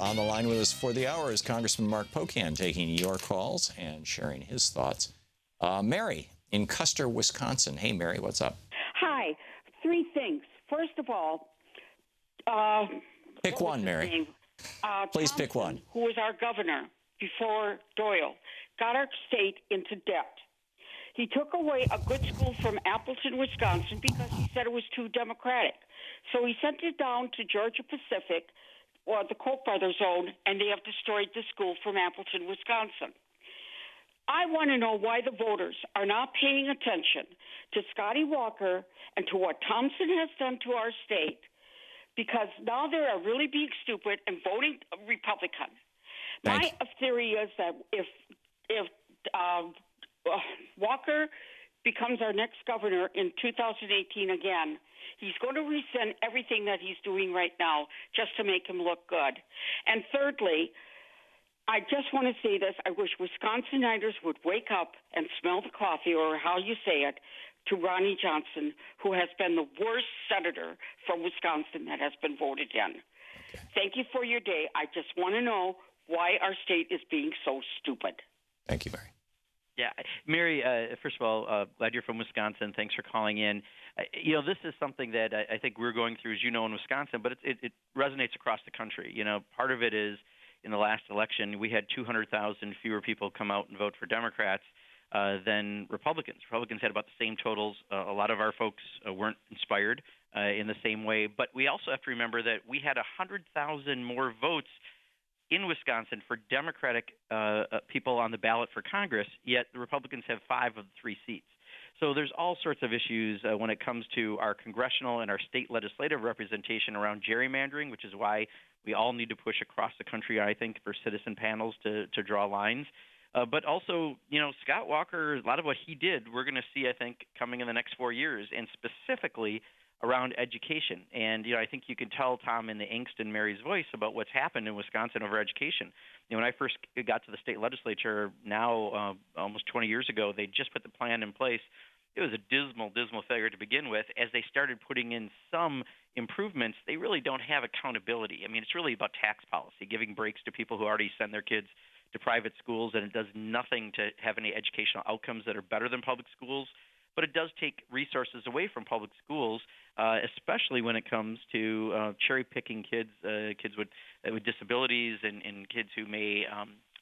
On the line with us for the hour is Congressman Mark Pocan, taking your calls and sharing his thoughts. Mary in Custer, Wisconsin. Hey, Mary, what's up? Hi. Three things. First of all, pick one, Mary. Please Thompson, pick one. Who was our governor before Doyle, got our state into debt. He took away a good school from Appleton, Wisconsin, because he said it was too democratic. So he sent it down to Georgia Pacific, or the Koch brothers own, and they have destroyed the school from Appleton, Wisconsin. I want to know why the voters are not paying attention to Scotty Walker and to what Thompson has done to our state, because now they are really being stupid and voting Republican. My theory is that if Walker becomes our next governor in 2018 again, he's going to rescind everything that he's doing right now just to make him look good. And thirdly, I just want to say this. I wish Wisconsinites would wake up and smell the coffee, or how you say it, to Ronnie Johnson, who has been the worst senator from Wisconsin that has been voted in. Okay. Thank you for your day. I just want to know why our state is being so stupid. Thank you, Mary. Yeah, Mary, first of all, glad you're from Wisconsin. Thanks for calling in. This is something that I think we're going through, as you know, in Wisconsin, but it resonates across the country. Part of it is in the last election, we had 200,000 fewer people come out and vote for Democrats than Republicans. Republicans had about the same totals. A lot of our folks weren't inspired in the same way. But we also have to remember that we had 100,000 more votes in Wisconsin for Democratic people on the ballot for Congress, yet the Republicans have 5 of the 3 seats. So there's all sorts of issues when it comes to our congressional and our state legislative representation around gerrymandering, which is why we all need to push across the country, I think, for citizen panels to draw lines. But also, Scott Walker, a lot of what he did, we're going to see, I think, coming in the next 4 years, and specifically around education. And, I think you can tell, Tom, in the angst in Mary's voice about what's happened in Wisconsin over education. When I first got to the state legislature now almost 20 years ago, they just put the plan in place. It was a dismal failure to begin with. As they started putting in some improvements, they really don't have accountability. I mean, it's really about tax policy, giving breaks to people who already send their kids to private schools, and it does nothing to have any educational outcomes that are better than public schools. But it does take resources away from public schools, especially when it comes to cherry-picking kids, kids with disabilities and kids who may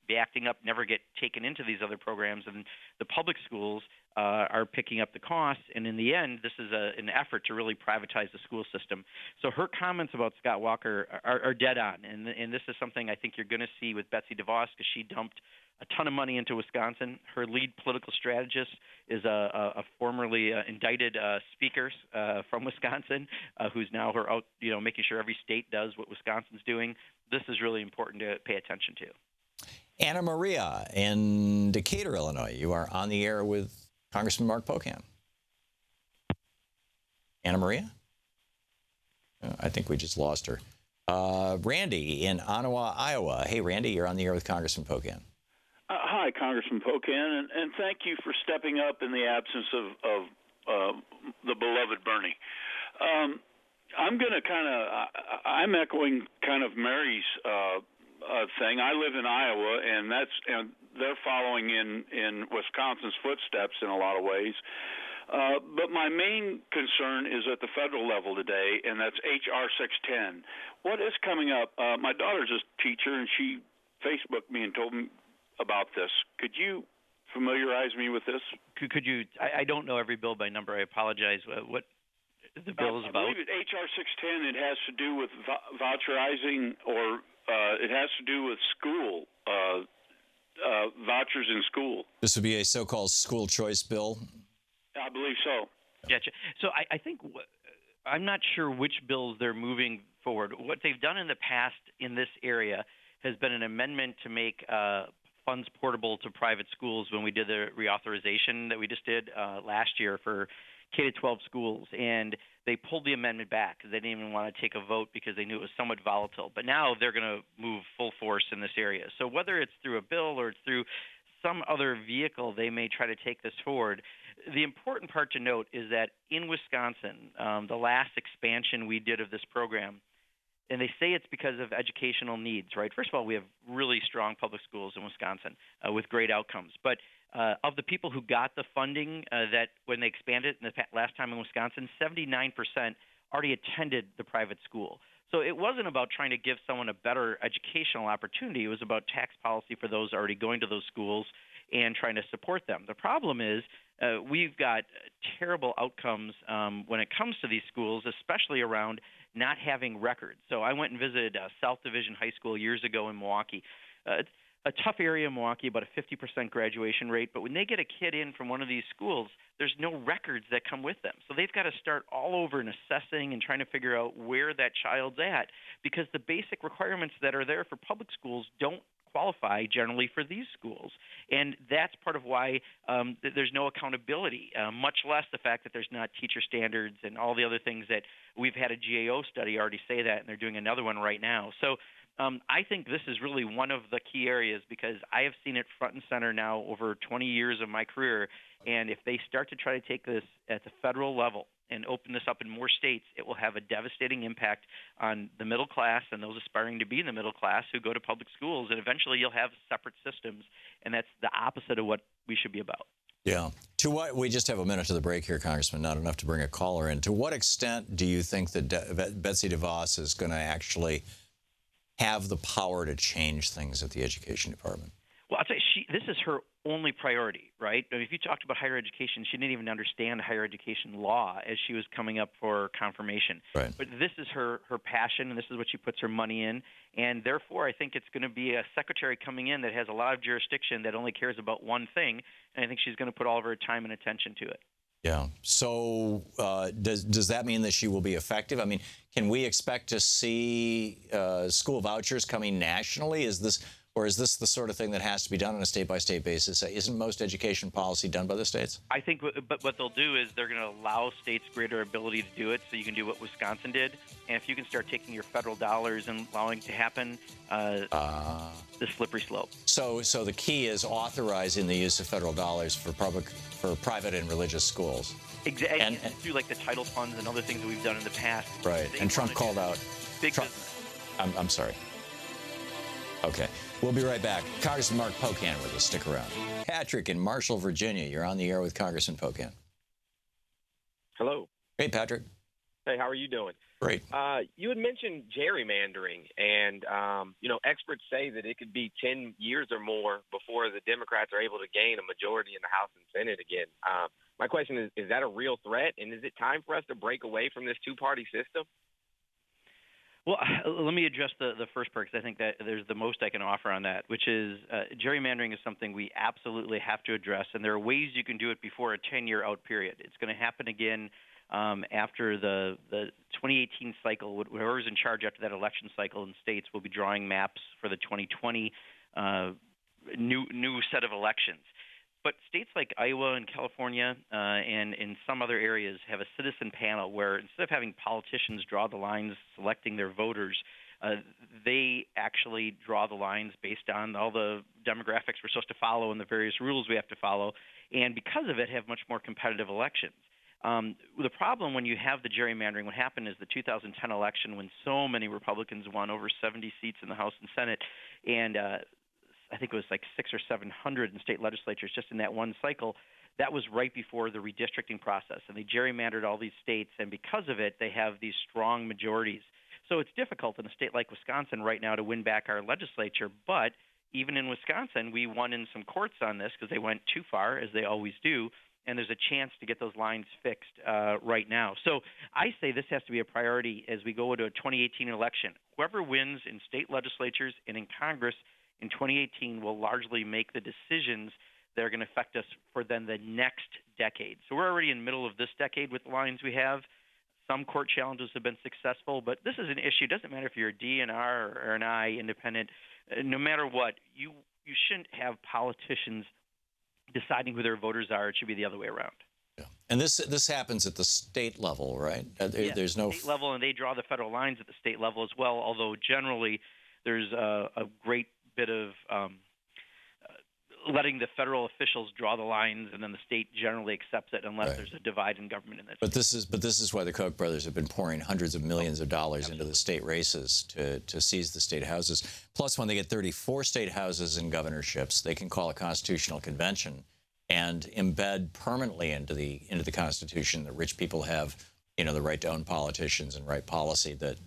be acting up, never get taken into these other programs. And the public schools are picking up the costs. And in the end, this is an effort to really privatize the school system. So her comments about Scott Walker are dead on. And this is something I think you're going to see with Betsy DeVos, because she dumped a ton of money into Wisconsin. Her lead political strategist is a formerly indicted speaker from Wisconsin, who's now out, making sure every state does what Wisconsin's doing. This is really important to pay attention to. Anna Maria in Decatur, Illinois. You are on the air with Congressman Mark Pocan. Anna Maria? I think we just lost her. Randy in Ottawa, Iowa. Hey, Randy, you're on the air with Congressman Pocan. Hi, Congressman Pocan, and thank you for stepping up in the absence of the beloved Bernie. I'm echoing kind of Mary's thing. I live in Iowa, and they're following in Wisconsin's footsteps in a lot of ways. But my main concern is at the federal level today, and that's H.R. 610. What is coming up? My daughter's a teacher, and she Facebooked me and told me about this. Could you familiarize me with this? Could you? I don't know every bill by number. I apologize. What the bill is about? I believe at H.R. 610 it has to do with voucherizing, or it has to do with school vouchers in school. This would be a so-called school choice bill? I believe so. Gotcha. So I think I'm not sure which bills they're moving forward. What they've done in the past in this area has been an amendment to make funds portable to private schools when we did the reauthorization that we just did last year for K-12 schools. And they pulled the amendment back because they didn't even want to take a vote because they knew it was somewhat volatile. But now they're going to move full force in this area. So whether it's through a bill or it's through some other vehicle, they may try to take this forward. The important part to note is that in Wisconsin, the last expansion we did of this program, and they say it's because of educational needs, right? First of all, we have really strong public schools in Wisconsin with great outcomes. But of the people who got the funding that when they expanded in the last time in Wisconsin, 79% already attended the private school. So it wasn't about trying to give someone a better educational opportunity. It was about tax policy for those already going to those schools and trying to support them. The problem is we've got terrible outcomes when it comes to these schools, especially around not having records. So I went and visited South Division High School years ago in Milwaukee. It's a tough area in Milwaukee, about a 50% graduation rate. But when they get a kid in from one of these schools, there's no records that come with them. So they've got to start all over and assessing and trying to figure out where that child's at, because the basic requirements that are there for public schools don't qualify generally for these schools. And that's part of why there's no accountability, much less the fact that there's not teacher standards and all the other things that we've had a GAO study already say that, and they're doing another one right now. So I think this is really one of the key areas, because I have seen it front and center now over 20 years of my career. And if they start to try to take this at the federal level and open this up in more states, it will have a devastating impact on the middle class and those aspiring to be in the middle class who go to public schools. And eventually you'll have separate systems, and that's the opposite of what we should be about. Yeah. To what, we just have a minute to the break here, Congressman, not enough to bring a caller in. To what extent do you think that Betsy DeVos is going to actually have the power to change things at the Education Department? Well, I'll tell you, this is her only priority, right? I mean, if you talked about higher education, she didn't even understand higher education law as she was coming up for confirmation. Right. But this is her passion, and this is what she puts her money in. And therefore, I think it's going to be a secretary coming in that has a lot of jurisdiction that only cares about one thing, and I think she's going to put all of her time and attention to it. Yeah. So does that mean that she will be effective? I mean, can we expect to see school vouchers coming nationally? Is this the sort of thing that has to be done on a state-by-state basis? Isn't most education policy done by the states? I think what they'll do is they're going to allow states greater ability to do it, so you can do what Wisconsin did. And if you can start taking your federal dollars and allowing it to happen, the slippery slope. So the key is authorizing the use of federal dollars for private and religious schools. Exactly, and through like the title funds and other things that we've done in the past. Right, and Trump called out. Business. I'm sorry. Okay, we'll be right back. Congressman Mark Pocan with us. Stick around. Patrick in Marshall, Virginia. You're on the air with Congressman Pocan. Hello. Hey, Patrick. Hey, how are you doing? Great. You had mentioned gerrymandering, and experts say that it could be 10 years or more before the Democrats are able to gain a majority in the House and Senate again. My question is that a real threat, and is it time for us to break away from this two-party system? Well, let me address the first part, because I think that there's the most I can offer on that, which is gerrymandering is something we absolutely have to address, and there are ways you can do it before a 10-year out period. It's going to happen again after the 2018 cycle. Whoever's in charge after that election cycle in states will be drawing maps for the 2020 new set of elections. But states like Iowa and California and in some other areas have a citizen panel where instead of having politicians draw the lines selecting their voters, they actually draw the lines based on all the demographics we're supposed to follow and the various rules we have to follow, and because of it have much more competitive elections. The problem when you have the gerrymandering, what happened is the 2010 election when so many Republicans won over 70 seats in the House and Senate, and I think it was like 600 or 700 in state legislatures just in that one cycle. That was right before the redistricting process, and they gerrymandered all these states, and because of it, they have these strong majorities. So it's difficult in a state like Wisconsin right now to win back our legislature, but even in Wisconsin, we won in some courts on this because they went too far, as they always do, and there's a chance to get those lines fixed right now. So I say this has to be a priority as we go into a 2018 election. Whoever wins in state legislatures and in Congress in 2018 will largely make the decisions that are going to affect us for then the next decade. So we're already in the middle of this decade with the lines we have. Some court challenges have been successful, but this is an issue. It doesn't matter if you're a DNR or an I independent. No matter what, you shouldn't have politicians deciding who their voters are. It should be the other way around. Yeah. And this happens at the state level, right? There's no state level, and they draw the federal lines at the state level as well, although generally there's a great bit of letting the federal officials draw the lines, and then the state generally accepts it unless there's a divide in government in that state. But this is why the Koch brothers have been pouring hundreds of millions of dollars into the state races to seize the state houses. Plus, when they get 34 state houses and governorships, they can call a constitutional convention and embed permanently into the Constitution that rich people have, the right to own politicians and right policy that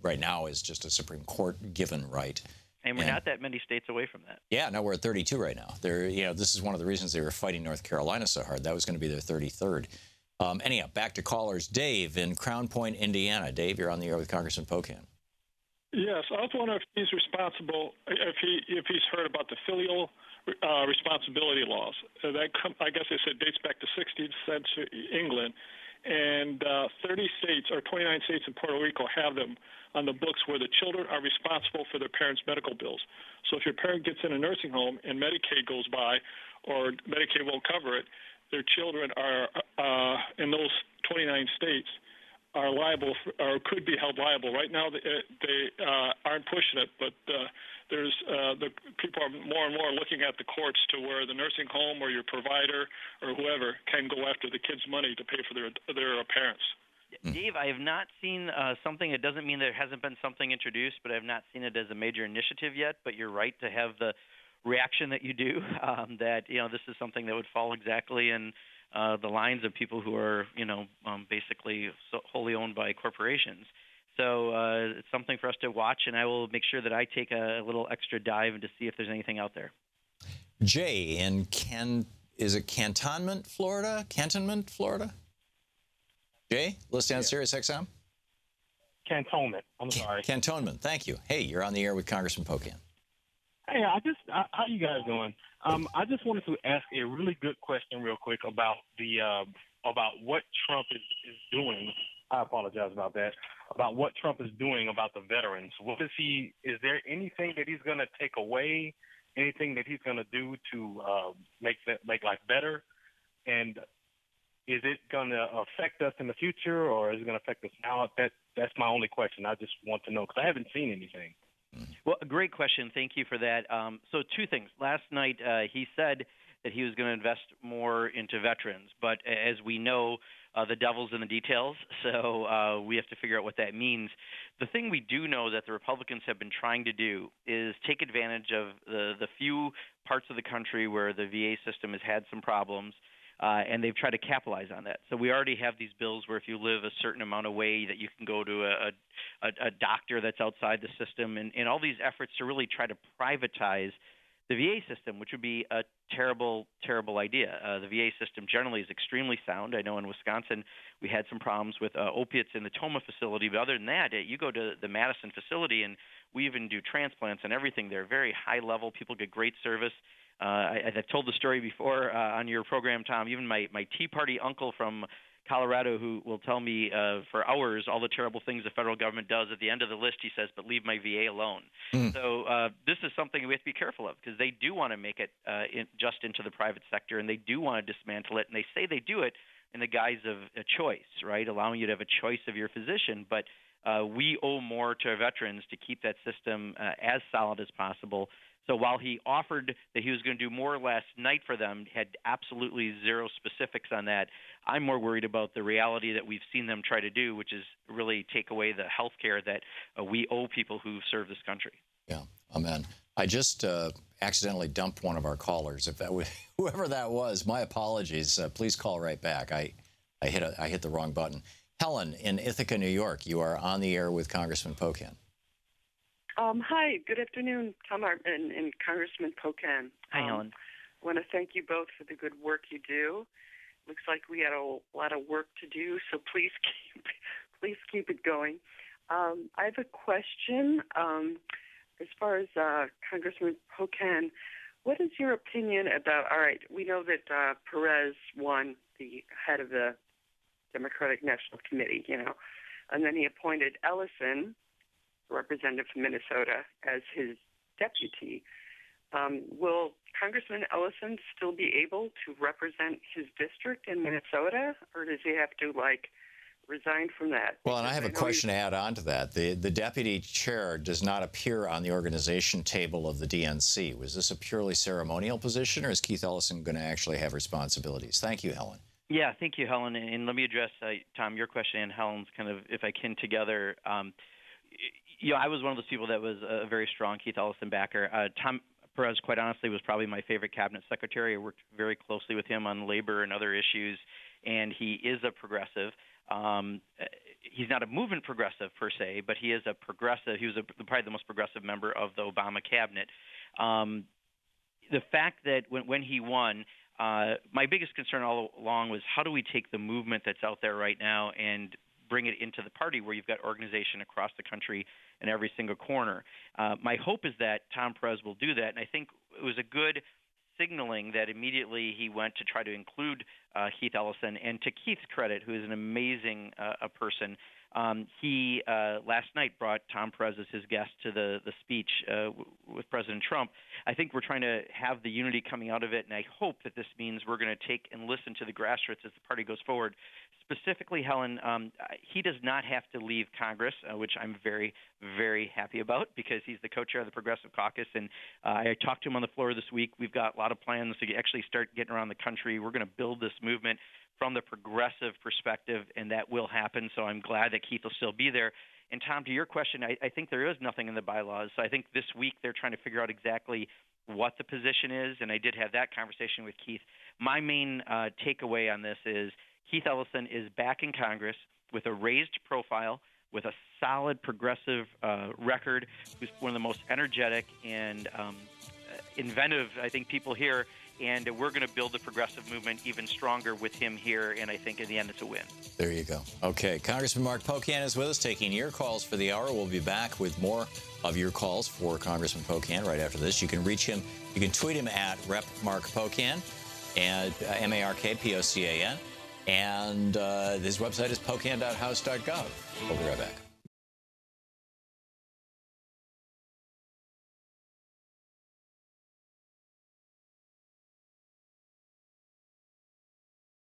right now is just a Supreme Court given right. And we're not that many states away from that. Yeah, no, we're at 32 right now. This is one of the reasons they were fighting North Carolina so hard. That was going to be their 33rd. Anyhow, back to callers. Dave in Crown Point, Indiana. Dave, you're on the air with Congressman Pocan. Yes, I was wondering if he's responsible, if he's heard about the filial responsibility laws. I guess they said dates back to 16th century England, and 30 states or 29 states in Puerto Rico have them on the books where the children are responsible for their parents' medical bills. So if your parent gets in a nursing home and Medicaid goes by or Medicaid won't cover it, their children are, in those 29 states, are liable or could be held liable. Right now, they aren't pushing it, but there's the people are more and more looking at the courts to where the nursing home or your provider or whoever can go after the kids' money to pay for their parents. Dave, I have not seen something. It doesn't mean there hasn't been something introduced, but I have not seen it as a major initiative yet. But you're right to have the reaction that you do, that this is something that would fall exactly in the lines of people who are basically wholly owned by corporations. So it's something for us to watch, and I will make sure that I take a little extra dive to see if there's anything out there. Jay in Cantonment, Florida? Jay, listed on Sirius XM? Cantonment. I'm sorry. Cantonment. Thank you. Hey, you're on the air with Congressman Pocan. Hey, how you guys doing? I just wanted to ask a really good question real quick about about what Trump is doing. I apologize about that. About what Trump is doing about the veterans. Is there anything that he's going to take away? Anything that he's going to do to make life better? And is it going to affect us in the future, or is it going to affect us now? That's my only question. I just want to know because I haven't seen anything. Well, great question. Thank you for that. So two things. Last night he said that he was going to invest more into veterans, but as we know, the devil's in the details, so we have to figure out what that means. The thing we do know that the Republicans have been trying to do is take advantage of the few parts of the country where the VA system has had some problems, and they've tried to capitalize on that. So we already have these bills where if you live a certain amount away that you can go to a doctor that's outside the system, and all these efforts to really try to privatize the VA system, which would be a terrible, terrible idea. The VA system generally is extremely sound. I know in Wisconsin we had some problems with opiates in the Toma facility, but other than that, you go to the Madison facility and we even do transplants and everything. They're very high level. People get great service. I've told the story before on your program, Tom. Even my Tea Party uncle from Colorado, who will tell me for hours all the terrible things the federal government does. At the end of the list, he says, "But leave my VA alone." So this is something we have to be careful of because they do want to make it just into the private sector, and they do want to dismantle it. And they say they do it in the guise of a choice, right, allowing you to have a choice of your physician. But we owe more to our veterans to keep that system as solid as possible. So while he offered that he was going to do more last night for them, had absolutely zero specifics on that, I'm more worried about the reality that we've seen them try to do, which is really take away the health care that we owe people who serve this country. Yeah, amen. I just accidentally dumped one of our callers. If that was whoever that was, my apologies. Please call right back. I hit the wrong button. Helen in Ithaca, New York, you are on the air with Congressman Pocan. Hi, good afternoon, Thom Hartmann and Congressman Pocan. Hi, Helen. I want to thank you both for the good work you do. Looks like we had a lot of work to do, so please keep it going. I have a question. As far as Congressman Pocan, what is your opinion about, all right, we know that Perez won, the head of the Democratic National Committee, and then he appointed Ellison, representative from Minnesota, as his deputy. Will Congressman Ellison still be able to represent his district in Minnesota, or does he have to resign from that. Well, and I have a know question to add on to that. The deputy chair does not appear on the organization table of the DNC. Was this a purely ceremonial position, or is Keith Ellison going to actually have responsibilities? Thank you, Helen. Yeah, thank you, Helen. And let me address, Tom, your question and Helen's kind of, if I can, together. I was one of those people that was a very strong Keith Ellison backer. Tom Perez, quite honestly, was probably my favorite cabinet secretary. I worked very closely with him on labor and other issues, and he is a progressive. He's not a movement progressive per se, but he is a progressive. He was probably the most progressive member of the Obama cabinet. The fact that when he won, my biggest concern all along was how do we take the movement that's out there right now and bring it into the party where you've got organization across the country in every single corner. My hope is that Thom Perez will do that, and I think it was a good signaling that immediately he went to try to include Keith Ellison. And to Keith's credit, who is an amazing person, he last night brought Thom Perez as his guest to the speech with President Trump. I think we're trying to have the unity coming out of it, and I hope that this means we're going to take and listen to the grassroots as the party goes forward. Specifically, Helen, he does not have to leave Congress, which I'm very, very happy about because he's the co-chair of the Progressive Caucus, and I talked to him on the floor this week. We've got a lot of plans to actually start getting around the country. We're going to build this movement from the progressive perspective, and that will happen, so I'm glad that Keith will still be there. And, Tom, to your question, I think there is nothing in the bylaws. So I think this week they're trying to figure out exactly what the position is, and I did have that conversation with Keith. My main takeaway on this is Keith Ellison is back in Congress with a raised profile, with a solid progressive record, who's one of the most energetic and inventive, I think, people here. And we're going to build the progressive movement even stronger with him here, and I think in the end it's a win. There you go. Okay, Congressman Mark Pocan is with us, taking your calls for the hour. We'll be back with more of your calls for Congressman Pocan right after this. You can reach him. You can tweet him at Rep. Mark Pocan, and MarkPocan, and his website is pocan.house.gov. We'll be right back.